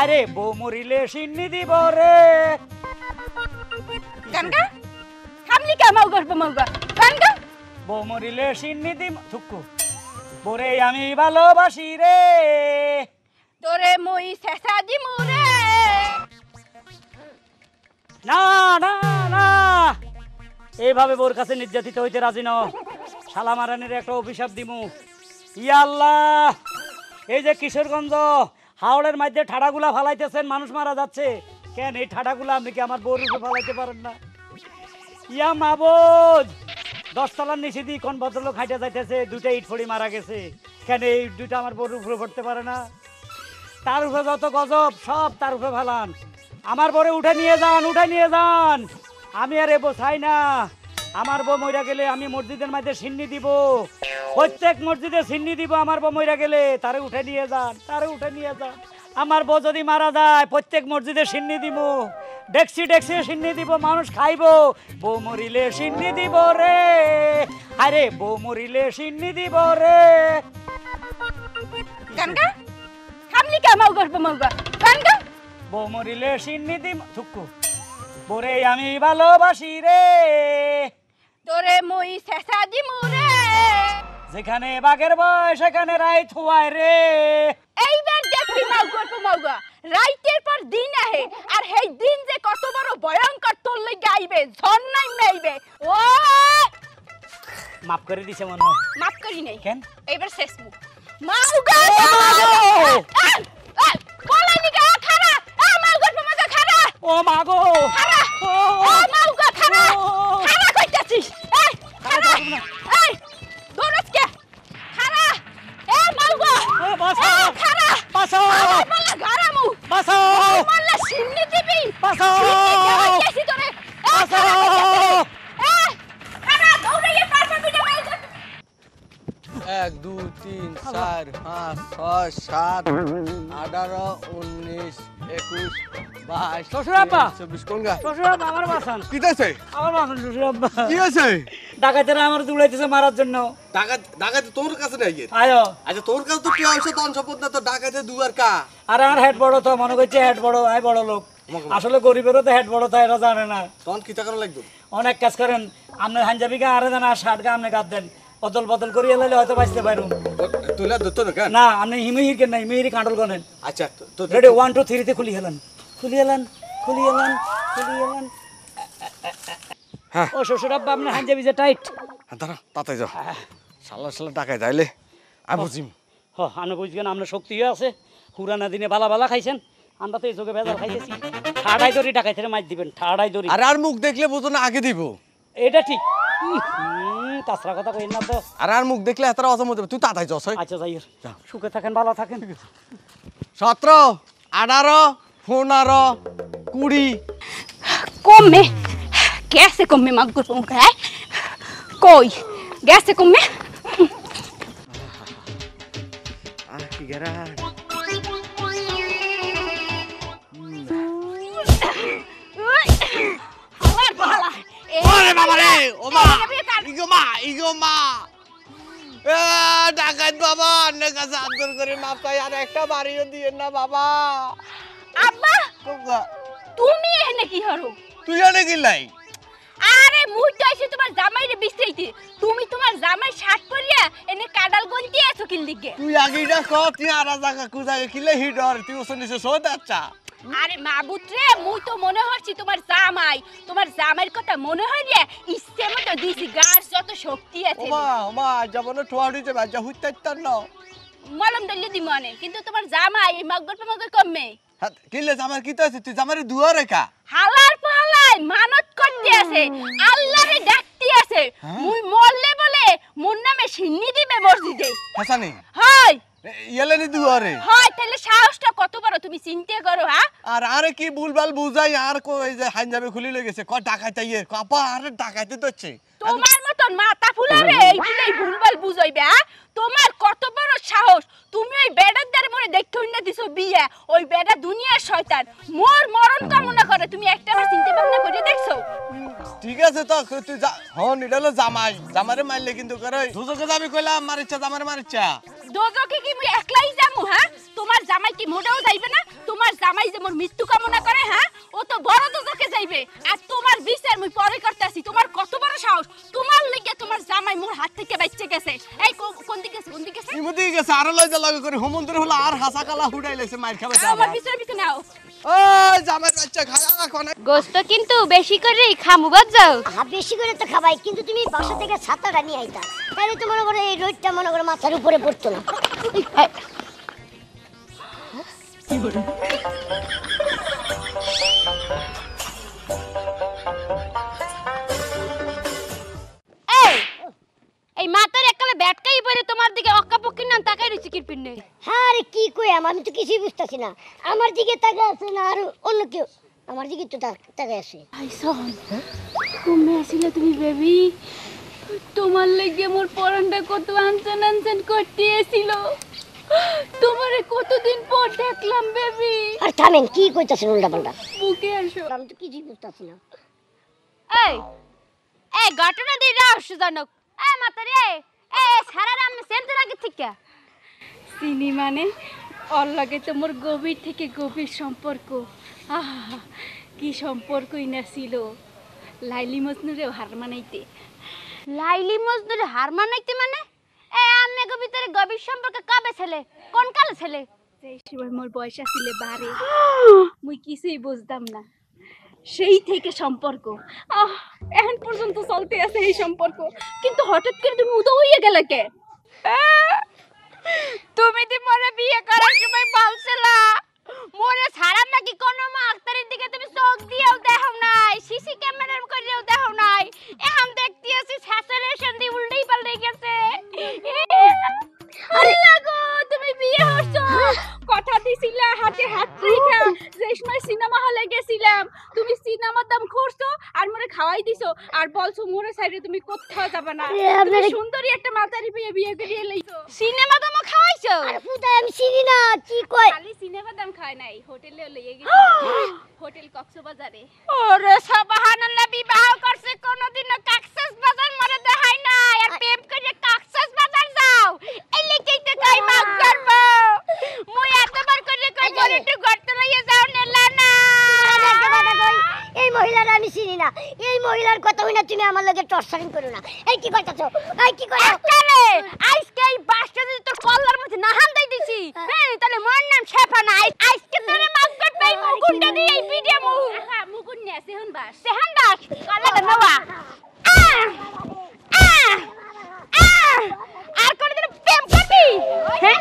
আরে বউ মরিলে সিন্নি দিব রে গানগা থামলি কে মাউগা গানগা বউ মরিলে সিন্নি দিব থুকু বরে আমি ভালোবাসি রে তোরে মই শেষা দিমু রে না না না এইভাবে বোর কাছে নির্যাতিত হইতে রাজি ন শালা মারানের একটা অভিশাপ দিমু ইয়া আল্লাহ এই যে কিশোরগঞ্জ হাওড়ের মধ্যে ঠাডাগুলা ফালাইতেছেন মানুষ মারা যাচ্ছে কেন এই ঠাডাগুলা আপনি কি আমার বউর উপরে ফালাইতে পারেন না ইয়া মাবুদ 10 তলার নিচে দিয়ে কোন ভদ্রলোক হাইটা যাইতেছে দুইটা ইট ফড়ি মারা গেছে কেন এই দুইটা আমার বউর উপরে পড়তে পারে না তার উপরে যত গজব সব তার উপরে ফেলান আমার বউরে উঠে নিয়ে যান আমি আর এবো চাই না আমার বউ মইরা গেলে আমি মসজিদের মধ্যে সিন্নি দিব প্রত্যেক মসজিদে সিন্নি দিব আমার বউ মইরা গেলে তারে উঠে নিয়ে যান আমার বউ যদি মারা যায় প্রত্যেক মসজিদে সিন্নি দিব ডেক্সি সিন্নি দিব মানুষ খাইবো বউ মরিলে সিন্নি দিব রে আরে বউ মরিলে সিন্নি দিব রে গানগা থামলি কে মাউগা গানগা বউ মরিলে সিন্নি দিব থুকু বরে আমি ভালোবাসি রে তোরে মই শেষা দিমু রে যেখানে বাঘের ভয় সেখানে রাই থুয়ায় রে এইবার দেখবি মাউগা রাইতের পর দিন আহে আর সেই দিন যে কত বড় ভয়ঙ্কর তোর লাগি আইবে ঝর্ণাই মেইবে ও মাফ করে দিছে মনে হয় মাফ করি নাই কেন এইবার শেষ মু মাউগা বলানি কা খারা মাউগা খারা ও মাগো খারা ও মাউগা খারা খারা কইতাছিস এই খারা এই দৌড়াস কে খারা এ মাউগা ও বাঁচাও খারা বাঁচাও মাল্লা গারামু বাঁচাও মাল্লা সিন্নি দিবি বাঁচাও কেসি তোরে বাঁচাও খারা দৌড়াইয়ে পারবে তুই মাউগা 1 2 3 4 5 6 7 18 19 21 22 শ্বশুর আব্বা 24 কোন গা শ্বশুর আব্বা আমার বাঁচান কি হইছে আমার বাঁচান শ্বশুর আব্বা কি হইছে ডাকাতেরা আমার দুলাইতেছে মারার জন্য ডাকাতে তোর কাছে নাই আয়ো আচ্ছা তোর কাছে তো কি হইছে তন সম্পদ না তো ডাকাতে দুয়ার কা আর আমার হেড বড় তো মনে করছে হেড বড় আই বড় লোক আসলে গরিবেরও তো হেড বড় তো এরা জানে না তন কি টাকা লাগবে অনেক কাজ করেন আপনি হাঞ্জাবি গা আরে দেন আর 60 গা আপনি গাদ দেন বদল করিয়ে লাইলে হয়তো বাঁচতে পারুম তুইলা দত না কেন না আপনি হিমিহির কেন নাই হিমিহির কাঁটল করেন আচ্ছা তো রেডি 1 2 3 তে খুলি হেলান হ্যাঁ ও শ্বশুর আব্বা আপনি হাঞ্জাবি যে টাইট দাঁড়া তাতে যাও শালা টাকায় যাইলে আই বুঝিম আমি বুঝবেন আপনার শক্তি আছে হুরানা দিনে বালা খাইছেন আমরা তো এই চোখে ভেজাল খাইতেছি ঠাড়াই দড়ি ডাকাইতে মাছ দিবেন ঠাড়াই দড়ি আরে আর মুখ দেখলে বুঝো না আগে দিব এটা ঠিক তাছাড়া কথা কই না তো আর মুখ দেখলে এতটা অজম দেবে তুই তাতাই যাস আচ্ছা যাই সুখে থাকেন ভালো থাকেন 17 18 15 20 come कैसे come मागुर पंखा है कोई कैसे come কি গরা আমার বালা ওরে বাবা রে ওমা ইগোমা এ ডাকাত বাবা অনেক কাছে আদর করে মাপ চাই আর একটা বাড়িও দিয়েন না বাবা আব্বা কোগা তুমি এনে কি হরো তুই এনে কি লাই আরে মুই তো আইছি তোমার জামাইরে বিস্তাইতে তুমি তোমার জামাই শার্ট পরিয়া এনে কাডাল গন্তি আছো কিল দিকে তুই আগেইডা কত তুই আর জায়গা কুজাগে কিলে হিডর তুই ওসনিছে সোদ আচ্ছা আরে মাবুত রে মুই তো মনে হচ্ছি তোমার জামাইয়ের কথা মনে হয় রে ইচ্ছে মতো দিছি গার যত শক্তি আছে ওমা যাবনে ঠোয়াড়ি যে বাজা হুইতাইতার না মলম দল্লি দি মনে কিন্তু তোমার জামাই এই মাগর কমে হ্যাঁ কিলে জামার কি তো আছে তুই জামারে দুয়া রেখা হালার পালাই মানত করতে আছে আল্লাহরে ডাকতে আছে মুই মরলে বলে মোর নামে সিন্নি দিবে মসজিদে হাসানি হয় ইয়েলেনি দুয়ারে হয় তাহলে সাহসটা কত বড় তুমি চিন্তা করো হ্যাঁ আর আরে কি ভুলভাল বুঝাই আর কই যে হাঞ্জাবে খুলি লই গেছে ক ডাকাইতে ইয়ে কাপা আরে ডাকাইতে দচ্ছে তোমার মতন মাথা ফুলারে এইগুলাই ভুলভাল বুঝাইবে হ্যাঁ তোমার কত বড় সাহস তুমি ওই বেড়ার দ্বারে মরে দেখতে না দিছো বিয়া ওই বেড়া দুনিয়ার শয়তান মোর মরণ কামনা করে তুমি একটাবার চিন্তা ভাবনা করে দেখছো ঠিক আছে তো তুই হন এটা হলো জামারে মারলে কিন্তু করে দুজকে যাবি কইলাম মারিচ্ছা জামারে মারিচ্ছা দোজকে কি মুই একলাই যামু হ্যাঁ তোমার জামাই কি মোড়াও যাইবে না তোমার জামাই মোর মৃত্যু কামনা করে হ্যাঁ ও তো বড় দুজকে যাইবে আর তোমার বিচার মুই পরে করতেছি তোমার কত বড় সাহস তোমার লাগি তোমার জামাই মোর হাত থেকে বাইচে গেছে এই কোন দিকে গেছে ইমুদি গেছে আর লইজা লাগে করে হোমন্দির হলো আর হাসা কালা হুডাই লাইছে মাইর খাবে আমার পিছনে নাও ওই জামাই বাচ্চা খায়া কোনে গোস্ত কিন্তু বেশি করে খামু বাজাও বেশি করে তো খাবাই কিন্তু তুমি বাসা থেকে ছাতাটা নিয়ে আইতা তাহলে তো মনে করে এই রোদটা মনে করে মাথার উপরে পড়তো না এই মাথার এককালে ব্যাটকাই পরে তোমার দিকে অক্কাপক্কি না তাকাই রইছি কি পিনে হ্যাঁ আরে কি কই আমি তো কিছুই বুঝতাছি না আমার দিকে তাকায় আছে না আর অন্য কেউ আমার দিকে তো তাকায় আছে আইসন তুমি আসলে তুমি বেবি তোমার লাগি মোর পরানটা কত আনসান করতেছিল তোমারে কতদিন পর দেখলাম বেবি আর থামেন কি কইতাছেন উল্টাপাল্টা বুকে আসো আমি তো কিছুই বুঝতাছি না এই এই ঘটনা দি রহস্যজনক এই মাতারে এই সারা রাম সেন্ট লাগে ঠিক চিনি মানে ওর লাগে তো মোর গভীর থেকে গভীর সম্পর্ক আহা কি সম্পর্কই না ছিল লাইলি মজনুরে হার মানাইতে মানে এ আমি ভিতরে গভীর সম্পর্ক কবে ছেলে কোন কালে ছেলে সেই সময় মোর বয়স ছিল 12 মুই কিছুই বুঝতাম না সেই থেকে সম্পর্ক এখন পর্যন্ত চলতে আছে এই সম্পর্ক কিন্তু হঠাৎ করে তুমি উদয় হয়ে গেলে কে তুমি তো মরে বিয়ে করার সময় বলছিলা মরে ছাড়া নাকি কোনো মা আক্তারের দিকে তুমি চোখ দিয়েও দেখো নাই সিসি ক্যামেরার করেও দেখো নাই এখন দেখতে আছি স্যাচুরেশন দিয়ে উল্টেই পাল্টে গেছে আরে লাগো তুমি বিয়ে হচ্ছো কথা দিছিলা হাতে হাত রেখা যে সময় সিনেমা হলে গেছিলাম তুমি সিনেমা দাম করছো আর মরে খাওয়াই দিছো আর বলছো মোরে সাইডে তুমি কোথাও যাবে না তুমি সুন্দরী একটা মাতারি বিয়ে করিয়ে লইছো সিনেমা দাম খাওয়াইছো আরে পুতা আমি চিনি না কি কই খালি সিনেমা দাম খায় নাই হোটেলে লইয়ে গেছি হোটেল কক্সবাজারে ওরে সুবহানাল্লাহ বিবাহ করছে কোনদিন কক্সবাজার মরে দেখাই নাই আর প্রেম করে কক্সবাজার যাও এই লেকেই তো কই মাফ করব মই এতবার করে কই বলে একটু গর্ত লইয়ে যাও নেলা না এই মহিলার আমি চিনি না এই মহিলার কথা হই না তুমি আমার লগে টর্চারিং করো না এই কি কইতাছো এই কি কইছো আরে আজকে এই বাসটা যদি তোর কল্লার মধ্যে না হান দেই দিছি হ্যাঁ তাহলে মোর নাম শেফা না আজকে তোরে মাফ করতে এই মুকুন্ডা দিয়ে এই ভিডিও মুকুন নে সেহন বাস কল্লাটা নেওয়া আর কোনদিন প্রেম করবি হ্যাঁ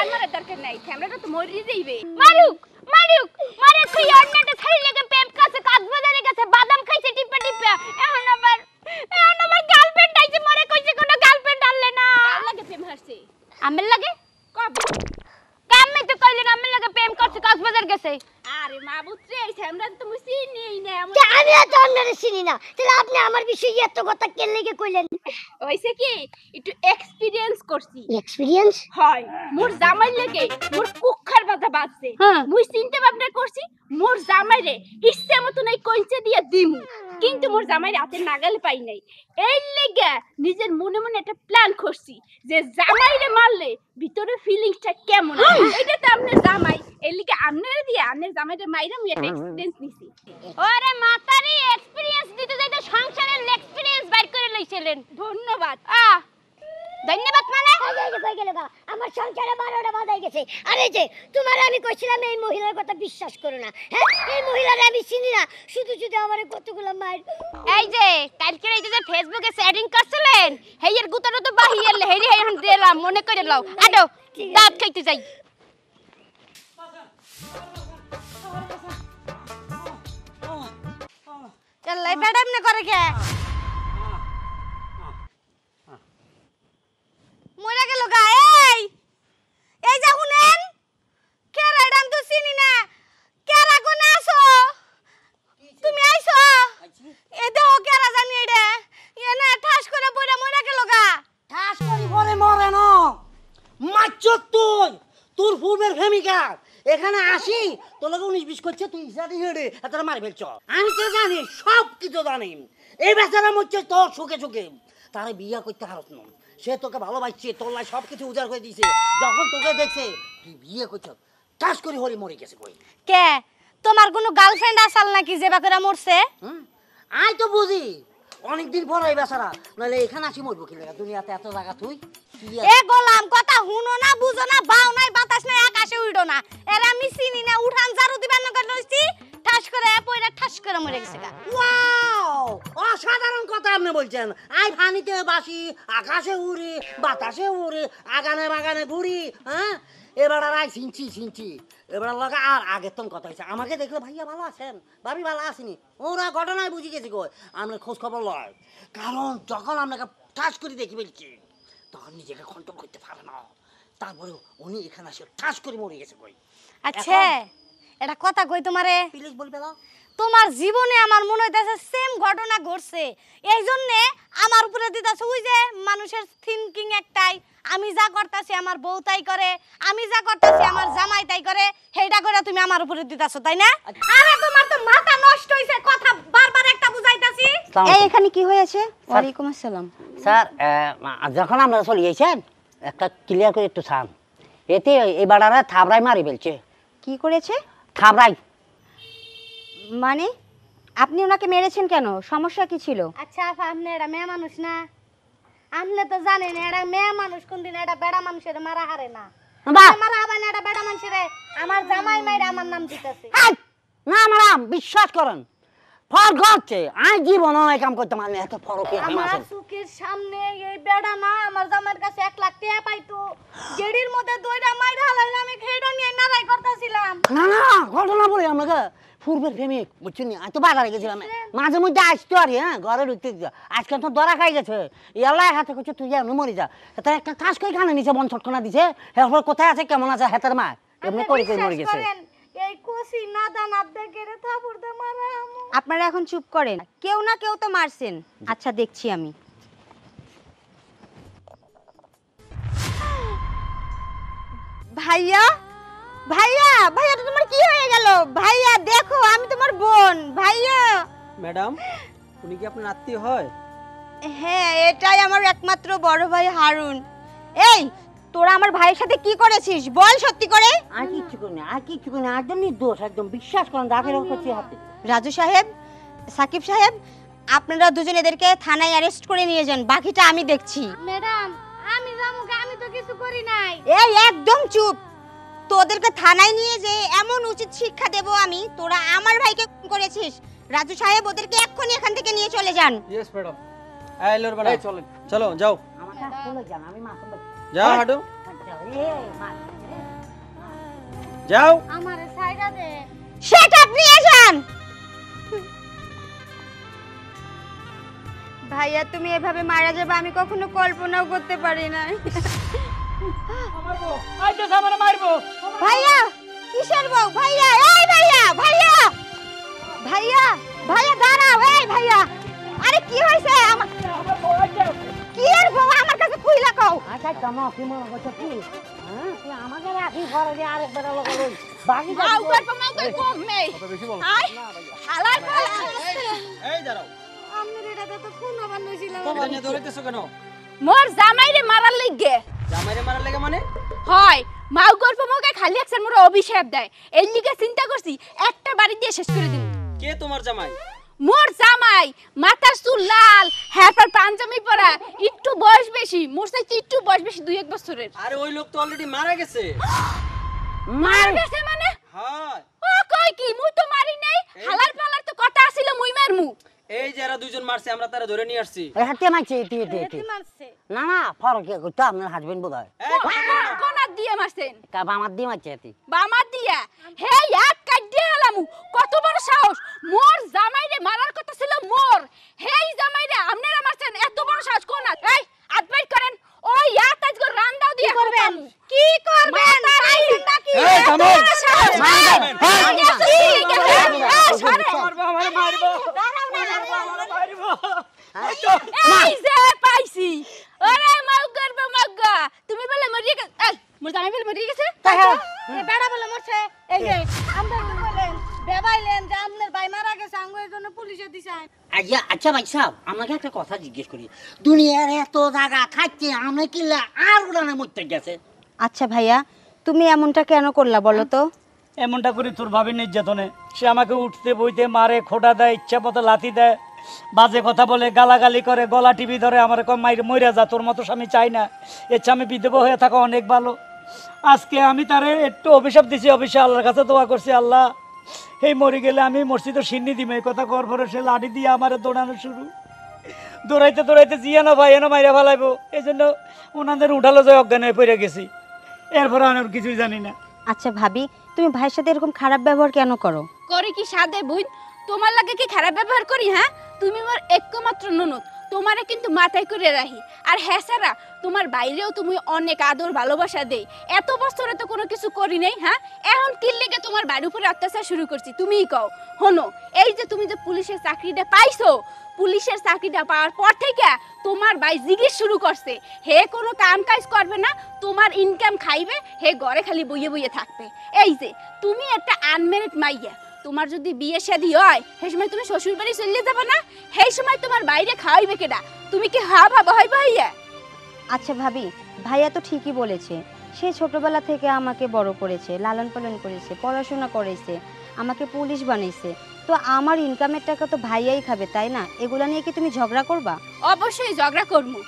আমার দরকার নাই ক্যামেরাটা তো মরি যাইবে মারুক মারে তুই অন্যটা ছাড়ি লাগে প্রেম কাছে কক্সবাজারে গেছে বাদাম খাইছে টিপা এখন আবার গার্লফ্রেন্ড আইছে মরে কইছে কোনো গার্লফ্রেন্ড আনলে না লাগে প্রেম হারছে আমের লাগে কবে কামে তো কইলেন আমের লাগে প্রেম করছে কক্সবাজার গেছে আরে মাবুত্রে এই আমরা তো চিনিই না আমি তো আপনারে চিনি না তাহলে আপনি আমার বিষয়ে এত কথা কেন লাগি কইলেন হইছে কি একটু এক্সপেরিয়েন্স করছি এক্সপেরিয়েন্স হয় মোর জামাই লাগে মোর কুখার বাধা বাজছে মুই চিন্তা ভাবনা করছি মোর জামাইরে ইচ্ছে মতো নাই কইছে দিয়ে দিমু কিন্তু মোর জামাই রাতে নাগালে পাই নাই এই লাগা নিজের মনে মনে একটা প্ল্যান করছি যে জামাইরে মারলে ভিতরে ফিলিংসটা কেমন এটা তো আপনার জামাই এই লাগা আপনারে দিয়ে আপনার জামাইরে মাইরা মুই একটা এক্সপেরিয়েন্স নিছি ওরে মাতারি এক্সপেরিয়েন্স দিতে যাইতে সংসারের এক্সপেরিয়েন্স বাইর করে লইছিলেন ধন্যবাদ ধন্যবাদ মানে কই গেল গা আমার সংসারে 12টা বাজাই গেছে আরে যে তোমার আমি কইছিলাম এই মহিলার কথা বিশ্বাস করো না হ্যাঁ এই মহিলার আমি চিনি না শুধু আমারে কতগুলো মার এই যে কালকে এই যে ফেসবুকে সেটিং করছিলেন হেইয়ের গুতাটা তো বাহির হেই এখন দিলাম মনে করে লও আটো দাঁত খাইতে যাই চল লাই ম্যাডাম না করে কে মরে গেল গা এই যা শুনেন কে ম্যাডাম তো চিনি না কে রাখো না আসো তুমি আইছো এই দেখো কে জানি এটা এনে ঠাস করে পড়ে মরে গেল গা ঠাস করি পরে মরে না মাচ্চ তুই তোর পূর্বের প্রেমিকা এখানে আসি তোর লগে 19-20 করছে তুই জানি হেড়ে এতটা মারি ফেলছ আমি তো জানি সব কিছু জানি এই বেচারা মরছে তোর সুখে তারে বিয়া করতে হারত না সে তোকে ভালোবাসছে তোর লাই সব কিছু উজাড় করে দিয়েছে যখন তোকে দেখছে তুই বিয়ে করছ ঠাস করে হরি মরে গেছে কই। কে তোমার কোনো গার্লফ্রেন্ড আসাল নাকি যে বাকরা মরছে? আই তো বুঝি অনেকদিন পর এই বেচারা, নাহলে এখানে আসি মরবো কি লাগা, দুনিয়াতে এত জায়গা তুই এ গোলাম কথা হুনো না বুঝো না, বাও নাই বাতাস নাই আকাশে উড়ো না, এর আমি চিনি না, উঠান জারু দিবেন না লইছি ঠাস করে পয়রা ঠাস করে মরে গেছে গা। ওয়াও, অসাধারণ কথা আপনি বলছেন। আই পানিতে বাসি, আকাশে উড়ি, বাতাসে উড়ি, আগানে বাগানে ঘুরি। হ্যাঁ, এবার আর আই চিনছি এবার লগা আর আগের তো কথা হয়েছে। আমাকে দেখলে ভাইয়া ভালো আছেন, ভাবি ভালো আসেনি, ওরা ঘটনায় বুঝে গেছি গো। আমরা খোঁজ খবর লয়, কারণ যখন আপনাকে ঠাস করে দেখি বলছি তখন নিজেকে কন্ট্রোল করতে পারে না। তারপরে উনি এখানে আসে ঠাস করে মরে গেছে কই। আচ্ছা এটা কথা কই তোমারে, প্লিজ বলবে না। তোমার জীবনে আমার মনে হইতাছে সেম ঘটনা ঘটছে, এই জন্য আমার উপরে দিতাছে ওই যে মানুষের থিংকিং একটাই, আমি যা করতাছি আমার বউ তাই করে, আমি যা করতাছি আমার জামাই তাই করে, হেইটা করে তুমি আমার উপরে দিতাছো তাই না? আরে তোমার তো মাথা নষ্ট হইছে, কথা বারবার একটা বুঝাইতাছি। এই এখানে কি হয়েছে? ওয়ালাইকুম আসসালাম। স্যার, যখন আমরা চলে গেছেন একটা ক্লিয়ার করে একটু চান, এতে এই বাড়ারা থাবড়াই মারি ফেলছে। কি করেছে? থাবড়াই মানে আপনি ওনাকে মেরেছেন কেন? সমস্যা কি ছিল? আচ্ছা আপা, আপনি এটা মেয়ে মানুষ না? আপনি তো জানেন এটা মেয়ে মানুষ, কোনদিন এটা বেড়া মানুষের মারা হারে না। বাহ! মারা হবে না এটা বেড়া মানুষের, আমার জামাই মাইরা আমার নাম দিতেছে। না ম্যাডাম, বিশ্বাস করেন ফরক হচ্ছে। আমি জীবনও এই কাম করতে পারি না, এত ফরক আমার চোখের সামনে এই বেড়া না আমার জামাইয়ের কাছে 1 লাখ টাকা পাইতো, গেড়ির মধ্যে দইটা মাইরা হালাইলে আমি খেড়া নিয়ে নারাই করতেছিলাম। না না, ঘটনা বলি আমাকে পূর্বের প্রেমিক বুঝছেন, আমি তো বাজারে গেছিলাম, মাঝে মধ্যে আসতো আর ঘরে ঢুকতে দিত। আজকে তো ধরা খাই গেছে, এলাই হাতে করছে তুই যেন মরি যা। তার একটা কাজ করে খানে নিচে বন ছটকনা দিছে, এরপর কোথায় আছে কেমন আছে হেতার মা এমনি করে মরে গেছে। এই কোসি নাদা নাদা গেরে থাপুর দে মারা আমু। আপনারা এখন চুপ করেন, কেউ না কেউ তো মারছেন। আচ্ছা দেখছি আমি। ভাইয়া ভাইয়া ভাইয়া তো তোমার কি হয়ে গেল? ভাইয়া দেখো আমি তোমার বোন। ভাইয়া ম্যাডাম, উনি কি আপনার আত্মীয় হয়? হ্যাঁ, এটাই আমার একমাত্র বড় ভাই হারুন। এই তোরা আমার ভাইয়ের সাথে কি করেছিস বল সত্যি করে। আর কিচ্ছু করি না, আর কিচ্ছু করি না, একদম নির্দোষ, একদম বিশ্বাস করেন যাকে রকম করছি হাতে। রাজু সাহেব, সাকিব সাহেব, আপনারা দুজন এদেরকে থানায় অ্যারেস্ট করে নিয়ে যান, বাকিটা আমি দেখছি। ম্যাডাম আমি জামুকে, আমি তো কিছু করি নাই। এই একদম চুপ, তোদেরকে থানায় নিয়ে যে এমন উচিত শিক্ষা দেব আমি, তোরা আমার ভাইকে খুন করেছিস। রাজু সাহেব ওদেরকে এক্ষুনি এখান থেকে নিয়ে চলে যান। Yes madam. আইলোর বানা চলো চলো যাও আমার কাছে চলে যান, আমি মাথা যাও হাঁটো মা যাও। আমারে সাইডা দে। শাট আপ, নিয়ে যান। ভাইয়া তুমি এভাবে মারা যাবে আমি কখনো কল্পনাও করতে পারি না। মারবো, আইতেছে আমারে মারবো। ভাইয়া কিসের বউ? ভাইয়া, এই ভাইয়া, ভাইয়া, ভাইয়া, ভাইয়া দাঁড়াও। এই ভাইয়া, আরে কি হয়েছে? আমার কি এর বউ আমার কাছে কইলা কও। আচ্ছা কেমন কি মনে করছো কি? হ্যাঁ, তুই আমাকে রাখি ঘরে দিয়ে আরেকবার লোক লই বাকি মাউ করব মাউ কই কম নেই কথা বেশি বল। আই হালার পালা এই দাঁড়াও, আমনের এটাতে তো খুন হবার নইছিলাম। এটা নিয়ে দৌড়াইতেছো কেন? মোর জামাইরে মারার লাগিগে জামাইরে মারার লাগে মানে? হয় মাউ গল্প মোকে খালি একবার মোর অভিশাপ দেয়, এই লিগে চিন্তা করছি একটা বাড়ি দিয়ে শেষ করে দিন। কে তোমার জামাই? মোর জামাই মাথার চুল লাল, হ্যাপার পাঞ্জাবি পরা, একটু বয়স বেশি, মোর চাইতে একটু বয়স বেশি 2-1 বছরের। আরে ওই লোক তো অলরেডি মারা গেছে। মার গেছে মানে? হ্যাঁ, ও কই কি মুই তো মারি নাই, হালার পালার তো কথা ছিল মুই মারমু। এই যারা দুইজন মারছে আমরা তারা ধরে নিয়ে আসছি। হাতে মারছে এটি মারছে না না, ফরক কি করতো আপনার হাজবেন্ড বোধ হয় এই কথা বলো না। কোনার দিয়ে মারছেন? আমার দিয়ে মারছে এটি। বামার দিয়া হে এক কাট দিয়ে হালামু, কত বড় সাহস! মোর জামাইরে মারার কথা ছিল মোর, হেই জামাইরে আপনারা মারছেন, এত বড় সাহস কোন? এই আদবাই করেন, ওই ইয়াত আজকে রান্দাও দিয়ে করবেন। কি করবেন? নাকি এই থামো। মারবো, আমারে মারবো। মারবো। এই যে পাইছি, ওরে মাউ করব মাগা, তুমি বলে মরিয়ে গেছে। এই মোর জামাই বলে মরিয়ে গেছে। এ বেড়া বলে মরছে। এই যে আমরা বলেন বেবাইলেন যে আমনের ভাই মারা গেছে, আঙ্গুরের জন্য পুলিশে দিছেন। আচ্ছা আচ্ছা ভাই সাহেব, আমাকে একটা কথা জিজ্ঞেস করি, দুনিয়ার এত জায়গা থাকতে আমরা কিল্লা আর উড়ানে মরতে গেছে? আচ্ছা ভাইয়া, তুমি এমনটা কেন করলা বলো তো? এমনটা করি তোর ভাবি নির্যাতনে। সে আমাকে উঠতে বইতে মারে, খোটা দেয়, ইচ্ছা মতো লাথি দেয়, বাজে কথা বলে, গালাগালি করে, গলা টিপি ধরে আমার মাইরে মইরা যা, তোর মতো স্বামী চাই না, এর চেয়ে আমি বিধবা হয়ে থাকা অনেক ভালো। আজকে আমি তারে একটু অভিশাপ দিছি, অবশ্যই আল্লাহর কাছে দোয়া করছি, আল্লাহ এই মরে গেলে আমি মসজিদে সিন্নি দিম, এই কথা কর পরে সে লাঠি দিয়ে আমার দৌড়ানো শুরু। দৌড়াইতে দৌড়াইতে জিয়া না ভাই এনে মাইরা ফেলাইবো, এই জন্য ওনাদের উঠালো যায় অজ্ঞান হয়ে পড়ে গেছি। এরপরে আমি আর কিছুই জানি না। আচ্ছা ভাবি, তুমি ভাইয়ের সাথে এরকম খারাপ ব্যবহার কেন করো? করে কি সাদে বুঝ, তোমার লাগে কি খারাপ ব্যবহার করি? হ্যাঁ, তুমি আমার একমাত্র ননদ, তোমারে কিন্তু মাথায় করে রাখি। আর হ্যাঁ সারা, তোমার বাইরেও তুমি অনেক আদর ভালোবাসা দেই, এত বছরে তো কোনো কিছু করি নাই। হ্যাঁ, এখন কি লেগে তোমার বাড়ির উপরে অত্যাচার শুরু করছি তুমিই কও। হনো, এই যে তুমি যে পুলিশের চাকরিটা পাইছো, পুলিশের চাকরিটা পাওয়ার পর থেকে তোমার ভাই জিজ্ঞেস শুরু করছে, হে কোনো কাম কাজ করবে না, তোমার ইনকাম খাইবে, হে ঘরে খালি বইয়ে বইয়ে থাকবে। এই যে তুমি একটা আনমেরিড মাইয়া, তোমার যদি বিয়ে শাদী হয় সেই সময় তুমি শ্বশুর বাড়ি চলে যাবে না, সেই সময় তোমার বাইরে খাওয়াইবে কেডা? তুমি কি ভাবা হয় ভাইয়া? আচ্ছা ভাবি, ভাইয়া তো ঠিকই বলেছে, সে ছোটবেলা থেকে আমাকে বড় করেছে, লালন পালন করেছে, পড়াশোনা করেছে, আমাকে পুলিশ বানিয়েছে, তো আমার ইনকামের টাকা তো ভাইয়াই খাবে, তাই না? এগুলা নিয়ে কি তুমি ঝগড়া করবা? অবশ্যই ঝগড়া করবো।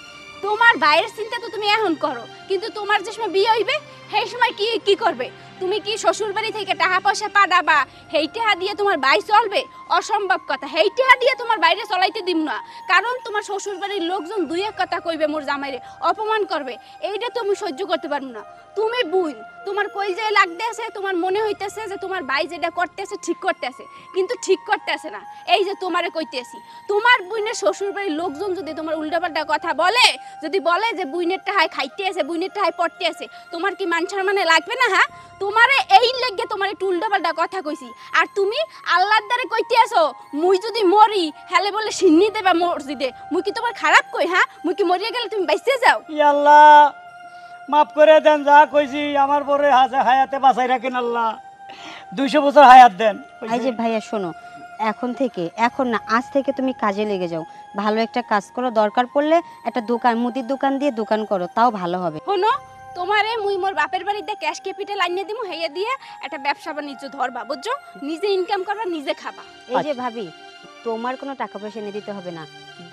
তোমার বাইরের চিন্তা তো তুমি এখন করো, কিন্তু তোমার যে সময় বিয়ে হইবে সেই সময় কি কি করবে? তুমি কি শ্বশুর বাড়ি থেকে টাকা পয়সা পাঠাবা, সেই টাকা দিয়ে তোমার বাই চলবে? অসম্ভব কথা, সেই টাকা দিয়ে তোমার বাইরে চলাইতে দিম না, কারণ তোমার শ্বশুর বাড়ির লোকজন দুই এক কথা কইবে, মোর জামাইরে অপমান করবে, এইটা তুমি সহ্য করতে পারবো না। তুমি বুঝ, তোমার কই যে লাগতে আছে, তোমার মনে হইতেছে যে তোমার ভাই যেটা করতেছে ঠিক করতেছে, কিন্তু ঠিক করতেছে না। এই যে তোমারে কইতেছি, তোমার বুইনের শ্বশুর বাড়ির লোকজন যদি তোমার উল্টাপাল্টা কথা বলে, যদি বলে যে বুইনের টাহায় খাইতে আছে, বুইনের টাহায় পড়তে আছে, তোমার কি মান সম্মানে লাগবে না? হ্যাঁ, তোমারে এই লেগে তোমার একটু উল্টাপাল্টা কথা কইছি, আর তুমি আল্লাহর দ্বারে কইতে আছো মুই যদি মরি হেলে বলে সিন্নি দেবা মসজিদে, মুই কি তোমার খারাপ কই? হ্যাঁ, মুই কি মরিয়া গেলে তুমি বাইসে যাও? ই আল্লাহ মাফ করে দেন, যা কইছি আমার পরে হায়াতে বাঁচাই রাখেন আল্লাহ, 200 বছর হায়াত দেন। এই যে ভাইয়া শোনো, এখন না, আজ থেকে তুমি কাজে লেগে যাও, ভালো একটা কাজ করো, দরকার পড়লে একটা দোকান, মুদির দোকান দিয়ে দোকান করো, তাও ভালো হবে। শোনো, তোমারে মুই মোর বাপের বাড়িতে ক্যাশ ক্যাপিটাল আনিয়ে দিমু, হেয়া দিয়ে একটা ব্যবসা বাণিজ্য ধরবা, বুঝছো? নিজে ইনকাম করবা, নিজে খাবা। এই যে ভাবি, তোমার কোনো টাকা পয়সা এনে দিতে হবে না,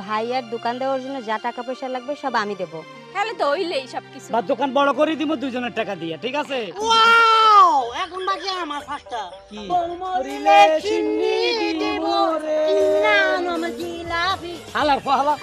ভাইয়ার দোকান দেওয়ার জন্য যা টাকা পয়সা লাগবে সব আমি দেবো। তাহলে তো হইলেই সব কিছু। বা দোকান বড় করে দিব দুজনের টাকা দিয়ে, ঠিক আছে? ওয়াও, এখন বাজে আমার ফাঁসটা। কি? মরিলে চিনি দিব রে, নাম আমার জিলাপি। হালার হালা